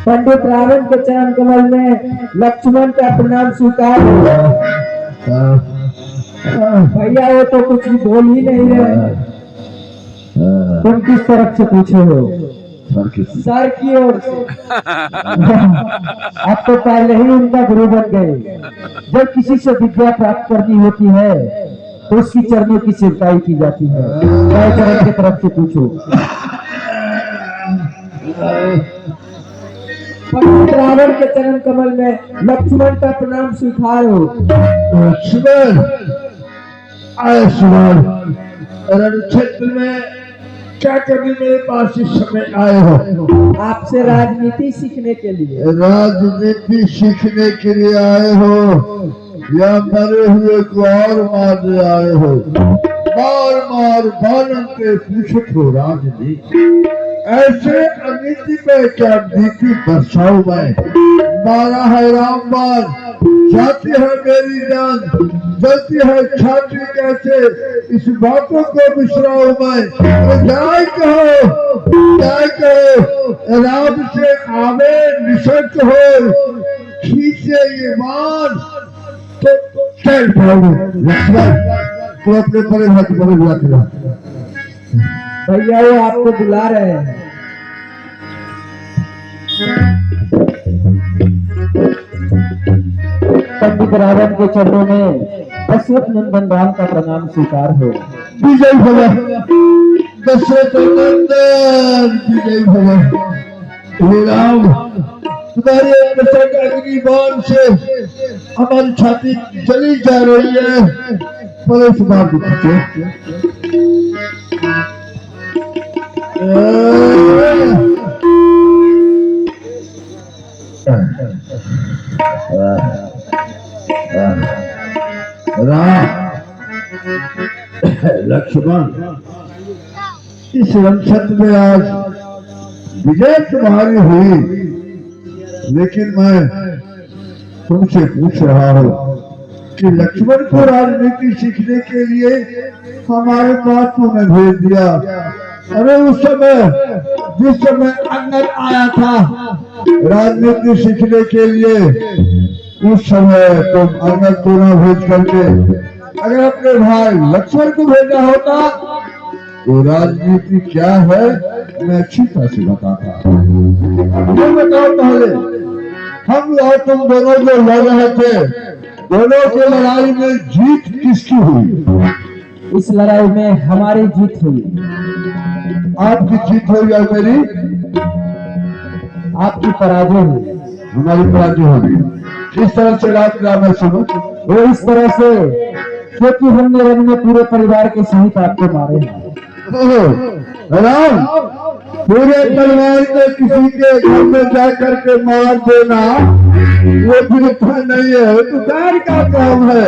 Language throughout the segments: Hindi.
पंडित रावण के चरण कमल में लक्ष्मण का प्रणाम स्वीकार। भैया वो तो कुछ भी बोल ही नहीं रहे। तुम किस तरफ से पूछे हो? सर की ओर से। आप तो पहले ही उनका गुरु बन गए। जब किसी से विद्या प्राप्त करनी होती है तो उसकी चरणों की सेवकाई की जाती है। मैं चरण की तरफ से पूछो। पंडित रावण के चरण कमल में लक्ष्मण का प्रणाम स्वीकार हो। लक्ष्मण रण क्षेत्र में क्या करने मेरे पास इस समय आए हो? आपसे राजनीति सीखने के लिए। राजनीति सीखने के लिए आए हो या मरे हुए को और मारने आए हो? मार बालन के पूछत हो राजनीति। ऐसे अनीति पे क्या नीति दर्शाओ? मैं मारा है रामबाण, जाती है मेरी जान, जलती है छाती कैसे, इस बातों को बिसराओ मैं। जाय कहो राम से आवे निशक्त हो, खींचे ये मान तो चल पाओगे। लक्ष्मण तो अपने बड़े हाथ बड़े बुला के भैया वो आपको बुला रहे हैं। पंडित रावण के चरणों में दशरथ नंदन राम का प्रणाम स्वीकार हो। विजय भव दशरथ नंदन, विजय भव। हे राम, तुम्हारे प्रसंग अग्नि बाण से हमारी छाती जली जा रही है। बड़े सुधार लक्ष्मण, इस रणक्षेत्र में आज विजय तुम्हारी हुई, लेकिन मैं तुमसे पूछ रहा हूँ कि लक्ष्मण को राजनीति सीखने के लिए हमारे पास तूने भेज दिया। अरे उस समय जिस समय अंगद आया था राजनीति सीखने के लिए, उस समय तुम अंगद को न भेज करके अगर अपने भाई लक्ष्मण को भेजा होता तो राजनीति क्या है मैं अच्छी तरह से बताता। मुझे बताओ पहले, हम और तुम दोनों जो लड़ रहे थे, दोनों की लड़ाई में जीत किसकी हुई? इस लड़ाई में हमारी जीत हुई। आपकी जीत हुई या मेरी? आपकी पराजय हुई। हमारी पराजय हो गई। किस तरह से रात में सुनो? वो इस तरह से क्योंकि हमने रण में पूरे परिवार के सहित आपको मारे हैं। राम, पूरे परिवार को किसी के घर में जा करके मार देना वो फिर नहीं है, वो तो दार का काम है।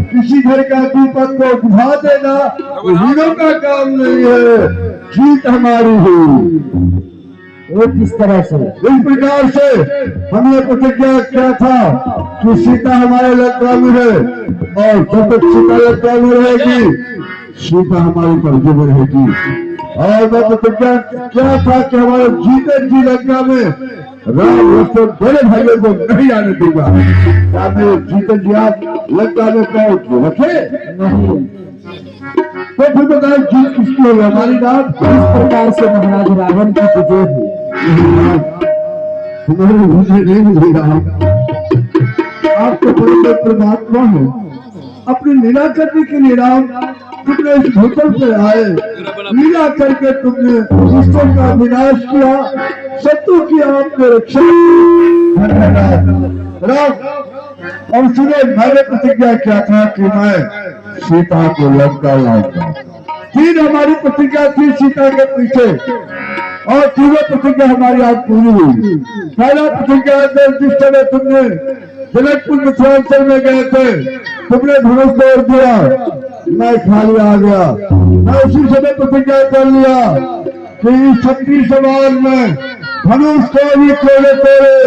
किसी घर का दीपक को बुझा देना वो हीरो का काम नहीं है। जीत हमारी हुई। वो किस तरह से? इस प्रकार से हमने प्रतिज्ञा किया था कि सीता हमारे लंका में है और जब तक सीता लंका में रहेगी सीता हमारी कब्जे में रहेगी। और मैं प्रतिज्ञा क्या था कि हमारे जीते जी लंका में राम लक्ष्मण बड़े भाइयों को नहीं आने दूंगा। क्या मेरे जीते जी आप लंका में पहुंच रखे? नहीं। तो फिर बताए जीत किसकी होगी? हमारी बात इस प्रकार से महाराज रावण की विजय हुई। तुम्हारे विजय नहीं हुई राम, आप तो बड़े परमात्मा हो। अपनी लीला करने के लिए राम तुमने इस भूतल पे आए, लीला करके तुमने दुष्टों का विनाश किया, शत्रु की आपने रक्षा। राम, और सुने, मैंने प्रतिज्ञा किया था कि मैं सीता को लंका लाऊंगा। तीन हमारी प्रतिज्ञा थी सीता के पीछे और तीनों प्रतिज्ञा हमारी आज पूरी हुई। पहला प्रतिज्ञा जिस समय तुमने जनकपुर मिथिलांचल में गए थे, तुमने धनुष तोड़ दिया, मैं खाली आ गया। मैं उसी समय प्रतिज्ञा कर लिया कि इस क्षत्रिय समाज में धनुष को भी तोड़े,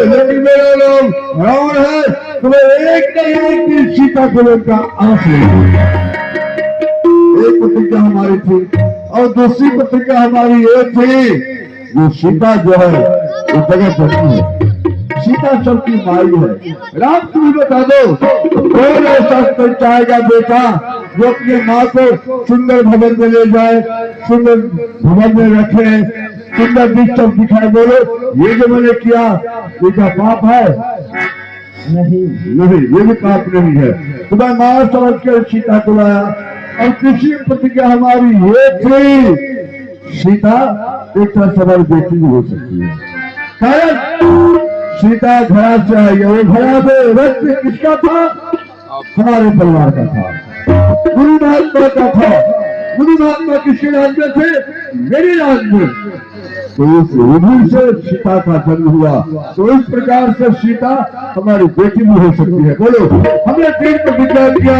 लेकिन मेरा नाम रावण है, तुम्हें एक नहीं एक दिन सीता को लंका आंख एक प्रतिज्ञा हमारी थी। और दूसरी प्रतिज्ञा हमारी ये थी, जो सीता जो है वो जगह जननी है, सीता सबकी माई है। राम तुम बता दो कौन ऐसा कर चाहेगा बेटा जो अपने माँ को सुंदर भवन में ले जाए, सुंदर भवन में रखे, सुंदर दृश्य सब दिखाई। बोलो ये जो मैंने किया ये क्या पाप है? नहीं नहीं, ये भी पाप नहीं है। तुम्हें माँ समझ के सीता को लाया और किसी प्रतिज्ञा हमारी ये थी सीता एक तरह से हमारी बेटी भी हो सकती है। कारण सीता घड़ा से आई है, वो घड़ा में रक्त किसका था? हमारे परिवार का था, गुरु महात्मा का था। गुरु महात्मा किसके राज में थे? मेरे राज में। तो इस विधि से सीता का जन्म हुआ। तो इस प्रकार से सीता हमारी बेटी भी हो सकती है। बोलो हमने 3 प्रतिज्ञा किया,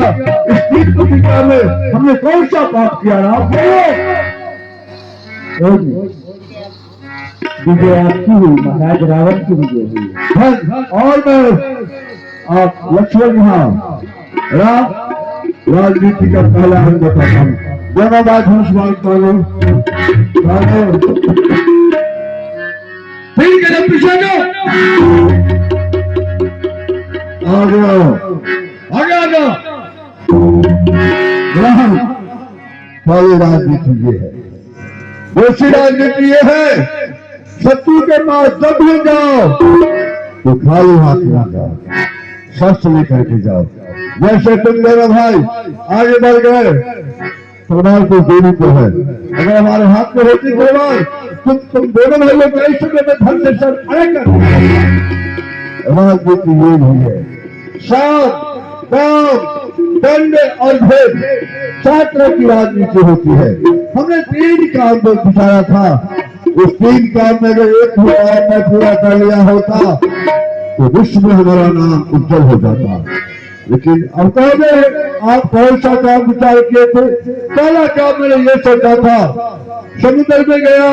इस 3 प्रतिज्ञा में हमने कौन सा पाप किया? राम बोलो विजय आपकी हुई, महाराज रावण की विजय हुई। धन और मैं आप लक्ष्मण यहाँ राम राजनीति का पहला अंग बताता हूँ। दोनों बात हम सवाल करो ठीक है, जब पीछे जाओ आगे आगे राम पहली राजनीति ये है। दूसरी राजनीति ये है शत्रु के पास जब भी जाओ तो खाली हाथ ना जाओ, शस्त्र लेकर के जाओ। जैसे तुम दोनों भाई आगे बढ़ गए, तलवार को देनी तो है। अगर हमारे हाथ में होती तलवार तुम दोनों भाइयों को इस समय में धन से सर खड़े कर। राजनीति ये भी है, सात दाम दंड और भेद 7 तरह की राजनीति होती है। हमने 3 काम पर बिठाया था। उस 3 काम में अगर एक भी काम में पूरा कर लिया होता तो विश्व में हमारा नाम उज्जवल हो जाता। लेकिन अब कहोगे आप कौन सा काम विचार किए थे? पहला काम मैंने ये सोचा था, समुद्र में गया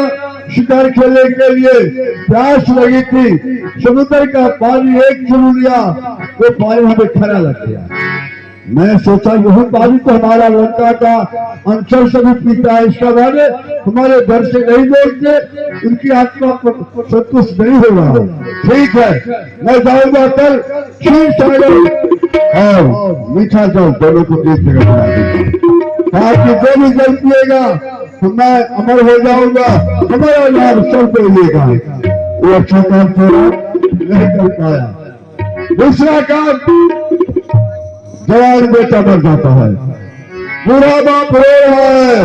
शिकार खेलने के लिए, प्यास लगी थी, समुद्र का पानी एक चुन लिया, वो पानी हमें खरा लग गया। मैं सोचा यही पानी तो हमारा लंका का अंचल से भी पीता है, इसका माने हमारे घर से नहीं लौटते, उनकी आत्मा पर संतुष्ट नहीं हो रहा है। ठीक है, मैं जाऊंगा कल क्षीर सागर और मीठा जल दोनों को एक जगह बना दूंगा, ताकि जो भी जल पिएगा तो मैं अमर हो जाऊंगा, हमारा लाभ सब मिलेगा। वो अच्छा काम थोड़ा नहीं कर पाया। दूसरा काम, जवान बेटा मर जाता है, बूढ़ा बाप रो रहा है।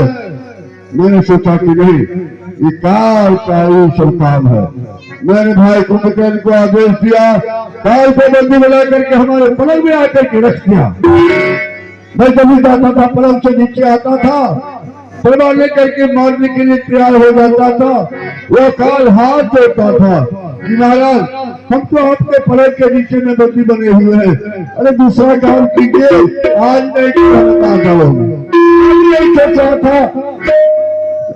मैंने सोचा कि नहीं, ये काल का ही सब काम है। मैंने भाई कुंभकर्ण को आदेश दिया, काल को बंदी बना करके हमारे पलंग में आकर के रख दिया। मैं जब भी जाता था पलंग से नीचे आता था, तलवार लेकर के मारने के लिए तैयार हो जाता था। वो काल हाथ जोड़ता था कि महाराज हम तो आपके पलंग के नीचे में बंदी बने हुए हैं, अरे दूसरा काम कीजिए, आज नहीं सोचा था,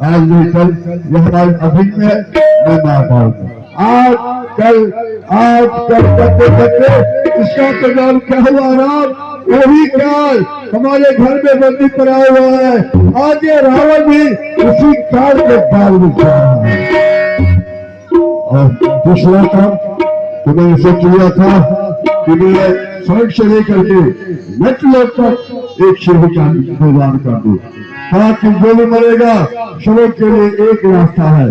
आज नहीं कल ये हमारे अभिन में मैं मार पाऊंगा। आज कल करते करते इसका परिणाम क्या हुआ? राम वही काल हमारे घर में बंदी पड़ा हुआ है। आज ये रावण भी उसी काल के बाल में जा रहा है। और दूसरा काम तो मैंने सोच लिया था कि मैं स्वर्ग से लेकर के मतलब तक एक शिव का निर्माण कर दूं, ताकि जो भी मरेगा सबों के लिए एक रास्ता है,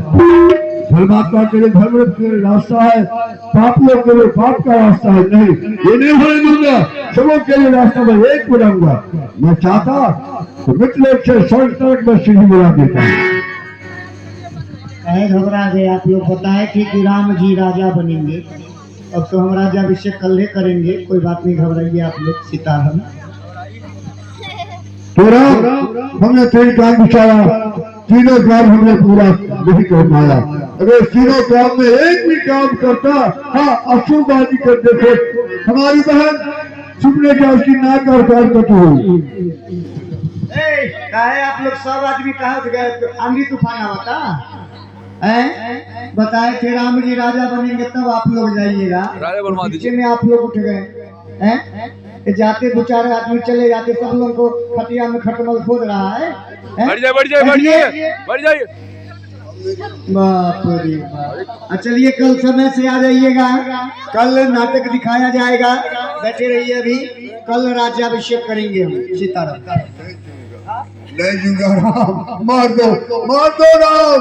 धर्मात्मा के लिए धर्म के लिए रास्ता है, पापियों के लिए पाप का रास्ता है। नहीं, ये नहीं होने दूंगा, सबों के लिए रास्ता मैं एक बनाऊंगा। मैं चाहता तो मित्रलोक से स्वर्ग तक मैं सीढ़ी बना देता। घबरा गए आप लोग, बताए थे कि राम जी राजा बनेंगे, अब तो हम राजा अभिषेक कल ही करेंगे। कोई बात नहीं, घबराइए आप लोग, सीताराम। तो हमने 3 काम बिचारा, तीनों काम हमने पूरा नहीं कर पाया। अगर तीनों काम में एक भी काम करता, हाँ अशुभबाजी करते थे, हमारी बहन सुनने के उसकी नाक और कान कटी हुई। आप लोग सब आदमी कहाँ से गए? तो आंधी तूफान आवता है, बताए थे राम जी राजा बनेंगे तब आप लोग जाइएगा, नीचे में आप लोग उठ गए हैं। जाते 2-4 आदमी चले जाते, सब लोग को खटिया में खटमल खोद रहा है। बढ़ जाइए। बाप रे बाप। चलिए कल समय से आ जाइएगा, कल नाटक दिखाया जाएगा, बैठे रहिए। अभी कल राज्याभिषेक करेंगे हम सीताराम। नहीं जूंगा राम, मार दो राम।